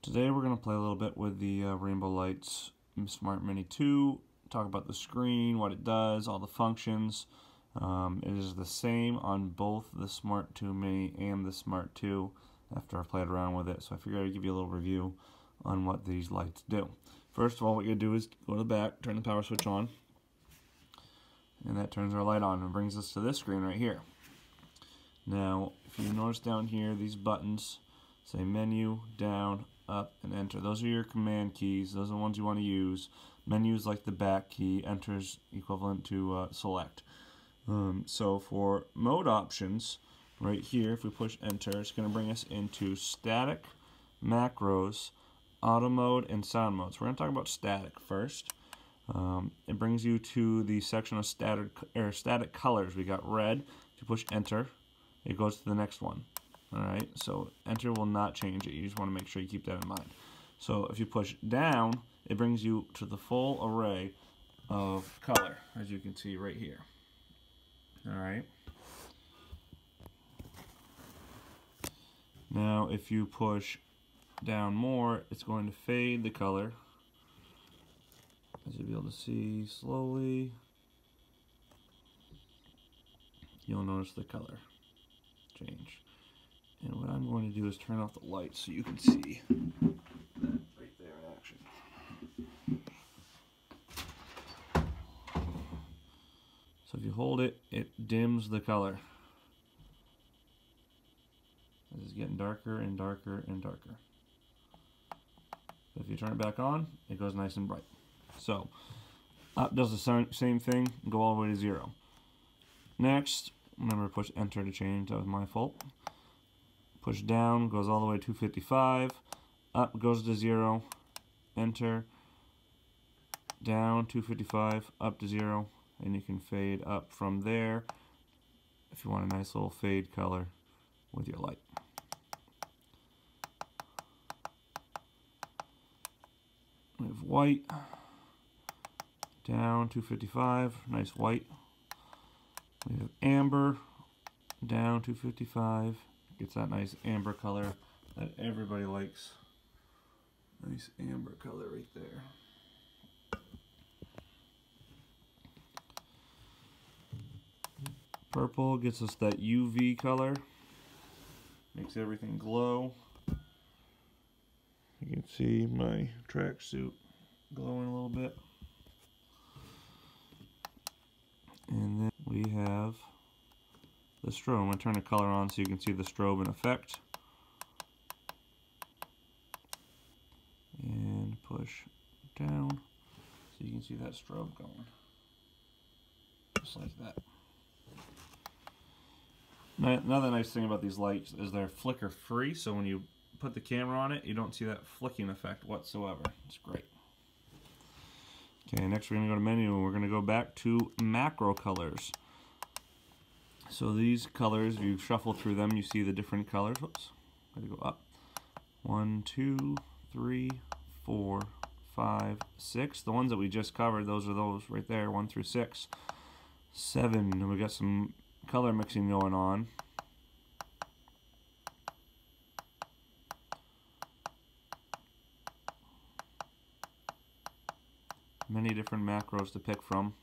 Today we're going to play a little bit with the Rainbow Lights Smart Mini 2, talk about the screen, what it does, all the functions. It is the same on both the Smart 2 Mini and the Smart 2 after I played around with it, so I figured I'd give you a little review on what these lights do. First of all, what you do is go to the back, turn the power switch on, and that turns our light on and brings us to this screen right here. Now, if you notice down here, these buttons say menu, down, up, and enter. Those are your command keys. Those are the ones you want to use. Menu is like the back key. Enter is equivalent to select. So for mode options, right here, if we push enter, it's going to bring us into static, macros, auto mode, and sound mode. So we're going to talk about static first. It brings you to the section of static colors. We got red. If you push enter, it goes to the next one. Alright, so enter will not change it. You just want to make sure you keep that in mind. So if you push down, it brings you to the full array of color, as you can see right here. Alright. Now if you push down more, it's going to fade the color, as you'll be able to see slowly. You'll notice the color change. And what I'm going to do is turn off the lights so you can see that right there in action. So if you hold it, it dims the color. This is getting darker and darker and darker. But if you turn it back on, it goes nice and bright. So up does the same thing, go all the way to 0. Next, remember to push enter to change, that was my fault. Push down, goes all the way to 255, up goes to 0, enter, down 255, up to 0, and you can fade up from there if you want a nice little fade color with your light. We have white, down 255, nice white. We have amber, down 255. Gets that nice amber color that everybody likes. Nice amber color right there. Purple gets us that UV color. Makes everything glow. You can see my tracksuit glowing a little bit. And then we have the strobe. I'm going to turn the color on so you can see the strobe in effect. And push down so you can see that strobe going. Just like that. Another nice thing about these lights is they're flicker free, so when you put the camera on it, you don't see that flicking effect whatsoever. It's great. Okay, next we're going to go to menu and we're going to go back to macro colors. So these colors, if you shuffle through them, you see the different colors. Whoops, gotta go up. 1, 2, 3, 4, 5, 6. The ones that we just covered, those are those right there, 1 through 6. 7, and we got some color mixing going on. Many different macros to pick from.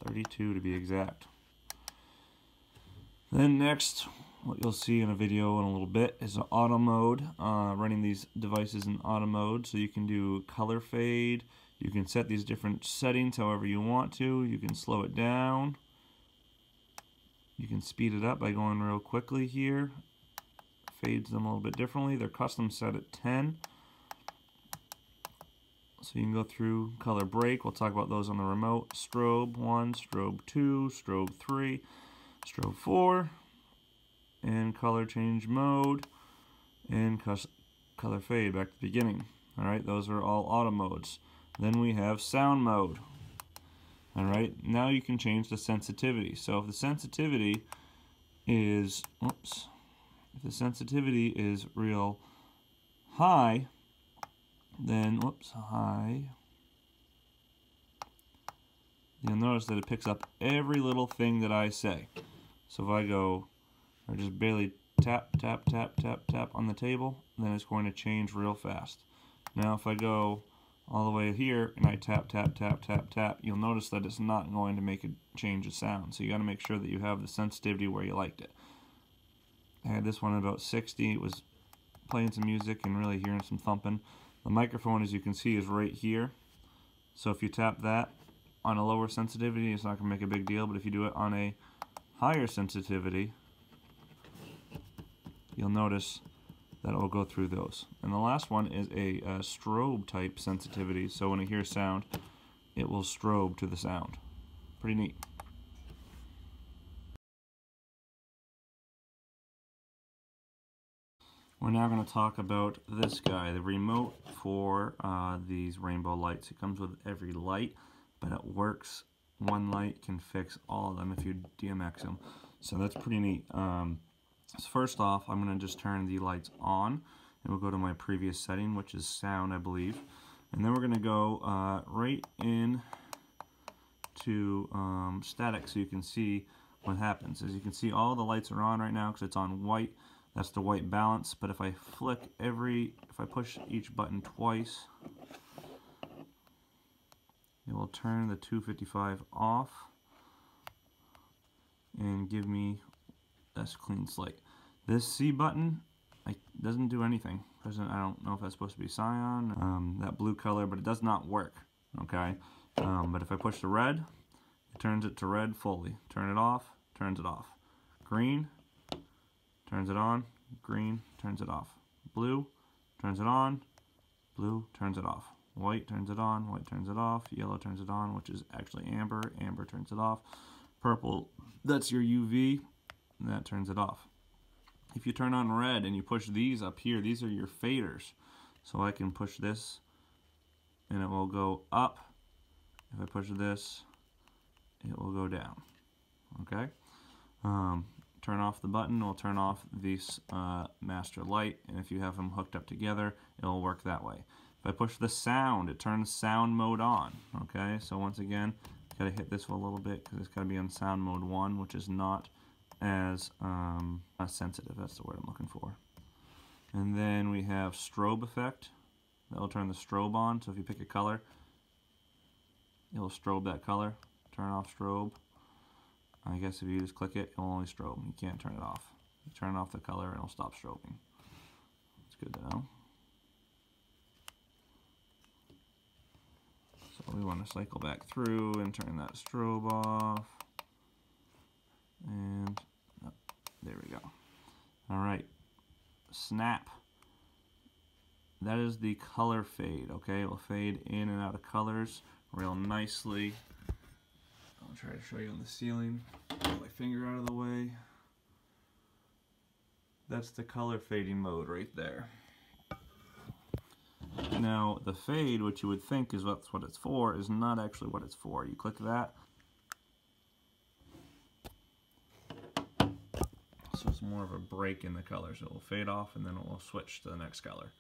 32 to be exact. Then next, what you'll see in a video in a little bit is an auto mode, running these devices in auto mode, so you can do color fade, you can set these different settings however you want to, you can slow it down, you can speed it up by going real quickly here, fades them a little bit differently. They're custom set at 10. So you can go through color break. We'll talk about those on the remote. Strobe 1, strobe 2, strobe 3, strobe 4, and color change mode, and color fade back to the beginning. Alright, those are all auto modes. Then we have sound mode. Alright, now you can change the sensitivity. So if the sensitivity is, if the sensitivity is real high, then, high, you'll notice that it picks up every little thing that I say. So if I go, or just barely tap, tap, tap, tap, tap on the table, then it's going to change real fast. Now if I go all the way here and I tap, tap, tap, tap, tap, you'll notice that it's not going to make a change of sound. So you got to make sure that you have the sensitivity where you liked it. I had this one at about 60. It was playing some music and really hearing some thumping. The microphone, as you can see, is right here. So if you tap that on a lower sensitivity, it's not going to make a big deal. But if you do it on a higher sensitivity, you'll notice that it will go through those. And the last one is a strobe type sensitivity. So when it hears sound, it will strobe to the sound. Pretty neat. We're now going to talk about this guy, the remote for these rainbow lights. It comes with every light, but it works. One light can fix all of them if you DMX them. So that's pretty neat. So first off, I'm going to just turn the lights on, and we'll go to my previous setting, which is sound, I believe. And then we're going to go right in to static so you can see what happens. As you can see, all the lights are on right now because it's on white. That's the white balance. But if I if I push each button twice, it will turn the 255 off and give me this clean slate. This C button doesn't do anything. I don't know if that's supposed to be cyan, that blue color, but it does not work. Okay, but if I push the red, it turns it to red fully. Turn it off, turns it off. Green, turns it on. Green, turns it off. Blue, turns it on. Blue, turns it off. White turns it on. White turns it off. Yellow turns it on, which is actually amber. Amber turns it off. Purple, that's your UV. And that turns it off. If you turn on red and you push these up here, these are your faders. So I can push this and it will go up. If I push this, it will go down. Okay? Turn off the button, will turn off this master light, and if you have them hooked up together, it will work that way. If I push the sound, it turns sound mode on. Okay, so once again, gotta hit this a little bit because it's gotta be on sound mode 1, which is not as sensitive. That's the word I'm looking for. And then we have strobe effect. That will turn the strobe on. So if you pick a color, it'll strobe that color. Turn off strobe. I guess if you just click it, it'll only strobe. You can't turn it off. You turn off the color and it'll stop strobing. It's good to know. So we want to cycle back through and turn that strobe off. And oh, there we go. Alright. Snap. That is the color fade, okay? It will fade in and out of colors real nicely. I'll try to show you on the ceiling. Get my finger out of the way. That's the color fading mode right there. Now, the fade, which you would think is what it's for, is not actually what it's for. You click that. So it's more of a break in the color. So it will fade off and then it will switch to the next color.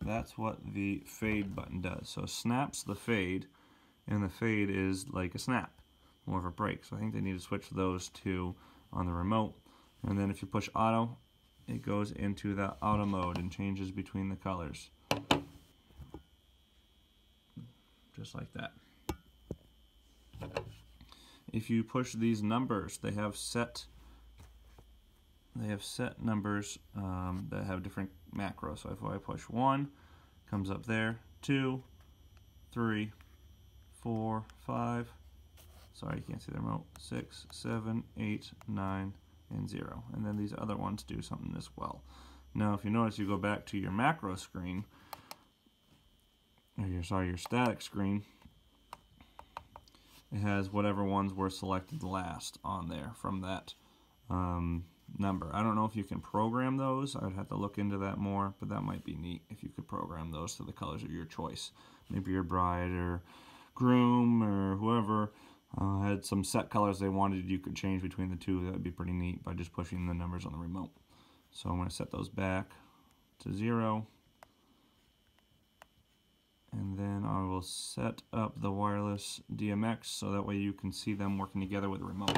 That's what the fade button does. So it snaps the fade, and the fade is like a snap, more of a break. So I think they need to switch those two on the remote. And then if you push auto, it goes into that auto mode and changes between the colors. Just like that. If you push these numbers, they have set numbers that have different macros. So if I push 1, comes up there, 2, 3, 4, 5, sorry you can't see the remote, 6, 7, 8, 9, and 0. And then these other ones do something as well. Now if you notice, you go back to your macro screen, or your static screen, it has whatever ones were selected last on there from that number. I don't know if you can program those. I would have to look into that more, but that might be neat if you could program those to the colors of your choice. Maybe your bride or groom or whoever had some set colors they wanted, you could change between the two. That would be pretty neat by just pushing the numbers on the remote. So I'm going to set those back to 0. And then I will set up the wireless DMX so that way you can see them working together with the remote.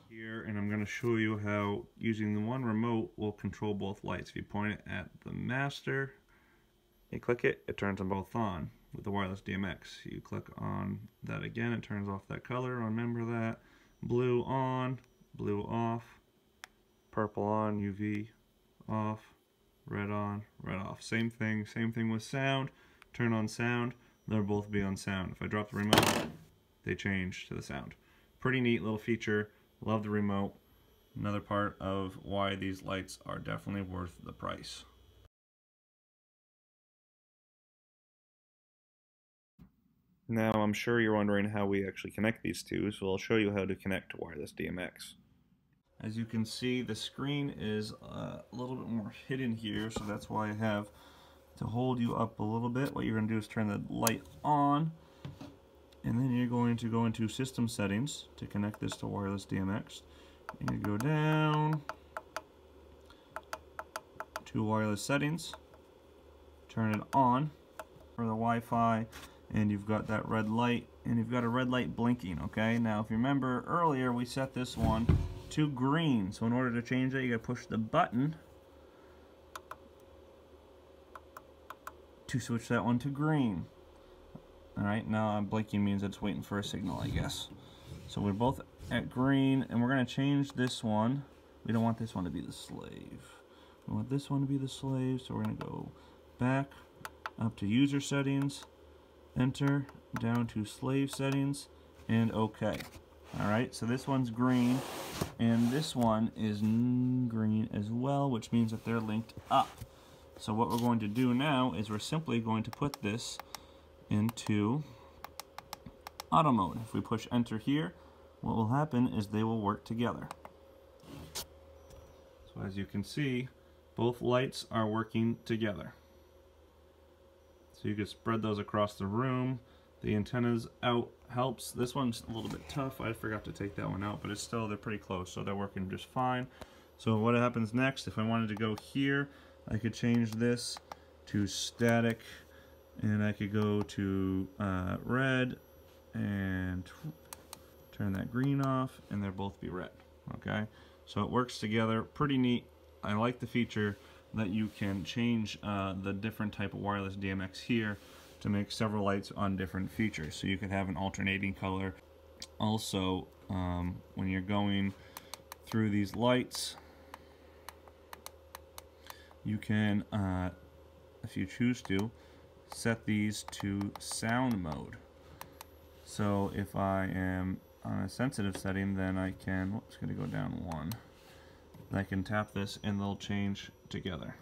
Here and I'm going to show you how using the one remote will control both lights. If you point it at the master, you click it, it turns them both on with the wireless DMX. You click on that again, it turns off that color. Remember that. Blue on, blue off, purple on, UV off, red on, red off. Same thing with sound. Turn on sound, they'll both be on sound. If I drop the remote, they change to the sound. Pretty neat little feature. Love the remote. Another part of why these lights are definitely worth the price. Now I'm sure you're wondering how we actually connect these two, so I'll show you how to connect to wireless DMX. As you can see, the screen is a little bit more hidden here, so that's why I have to hold you up a little bit. What you're going to do is turn the light on, and then you're going to go into system settings to connect this to wireless DMX. And you go down to wireless settings, turn it on for the Wi-Fi, and you've got that red light, and you've got a red light blinking. Okay, now if you remember earlier, we set this one to green, so in order to change that, you gotta push the button to switch that one to green. Alright, now blinking means it's waiting for a signal, I guess. So we're both at green, and we're gonna change this one. We don't want this one to be the slave. We want this one to be the slave, so we're gonna go back up to user settings, enter, down to slave settings, and OK. Alright, so this one's green, and this one is green as well, which means that they're linked up. So what we're going to do now is we're simply going to put this into auto mode. If we push enter here, what will happen is they will work together. So as you can see, both lights are working together. So you can spread those across the room. The antennas out helps. This one's a little bit tough. I forgot to take that one out, but it's still, they're pretty close, so they're working just fine. So what happens next, if I wanted to go here, I could change this to static, and I could go to red and turn that green off, and they'll both be red. Okay, so it works together. Pretty neat. I like the feature that you can change the different type of wireless DMX here to make several lights on different features. So you could have an alternating color. Also, when you're going through these lights, you can, if you choose to, set these to sound mode. So if I am on a sensitive setting, then I can, whoops, going to go down one. I can tap this and they'll change together,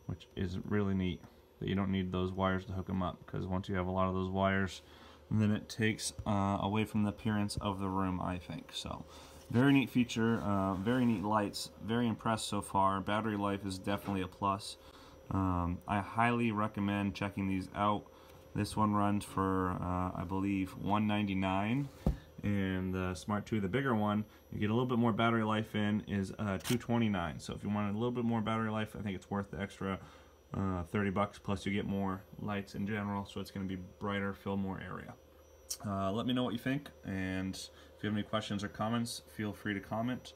which is really neat. That you don't need those wires to hook them up, because once you have a lot of those wires, then it takes away from the appearance of the room, I think. So very neat feature, very neat lights, very impressed so far. Battery life is definitely a plus. I highly recommend checking these out. This one runs for I believe $199, and the Smart 2, the bigger one, you get a little bit more battery life in, is $229. So if you want a little bit more battery life, I think it's worth the extra $30, plus you get more lights in general, so it's going to be brighter, fill more area. Let me know what you think, and if you have any questions or comments, feel free to comment,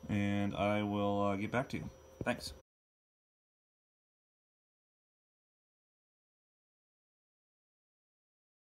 and I will get back to you. Thanks.